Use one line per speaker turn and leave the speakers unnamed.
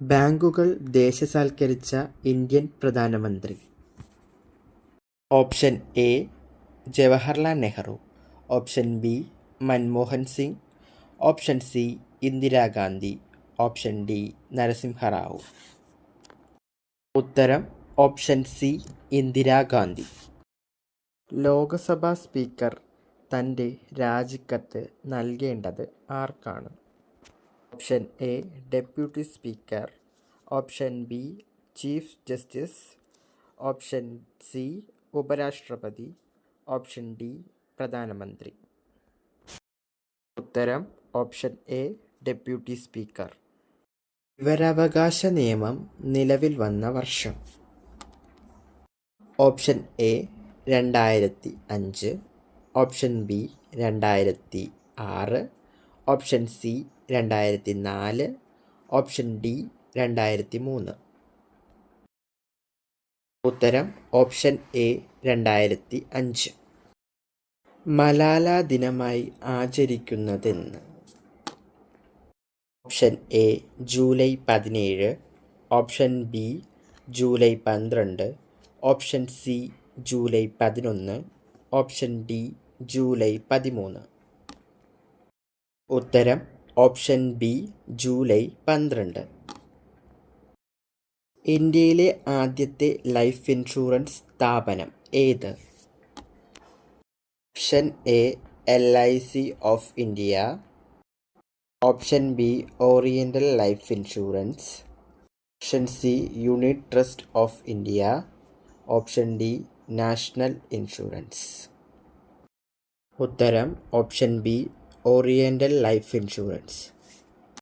ബാങ്കുകൾ ദേശസാൽക്കരിച്ച ഇന്ത്യൻ പ്രധാനമന്ത്രി. Option A Jawaharlal Nehru, option B Manmohan Singh, option C Indira Gandhi, option D Narasimha Rao. ഉത്തരം option C Indira Gandhi. Lok Sabha speaker തൻ്റെ രാജിക്കത്ത് നൽകേണ്ടത് ആർക്കാണ്? Option A deputy speaker, option B chief justice, option C ഉപരാഷ്ട്രപതി, ഓപ്ഷൻ ഡി പ്രധാനമന്ത്രി. ഉത്തരം ഓപ്ഷൻ എ ഡെപ്യൂട്ടി സ്പീക്കർ. വിവരാവകാശ നിയമം നിലവിൽ വന്ന വർഷം. Option A 2005, option B 2006, option C 2004, option D 2003. ഉത്തരം ഓപ്ഷൻ എ 2005. മലാല ദിനമായി ആചരിക്കുന്നതെന്ന്? Option A July 17, option B July 12, option C July 11, option D July 13. ഉത്തരം ഓപ്ഷൻ ബി ജൂലൈ 12. ഇന്ത്യയിലെ ആദ്യത്തെ ലൈഫ് ഇൻഷുറൻസ് സ്ഥാപനം ഏത്? Option A LIC of India, option B oriental life insurance, option C unit trust of India, option D national insurance. ഉത്തരം option B oriental life insurance.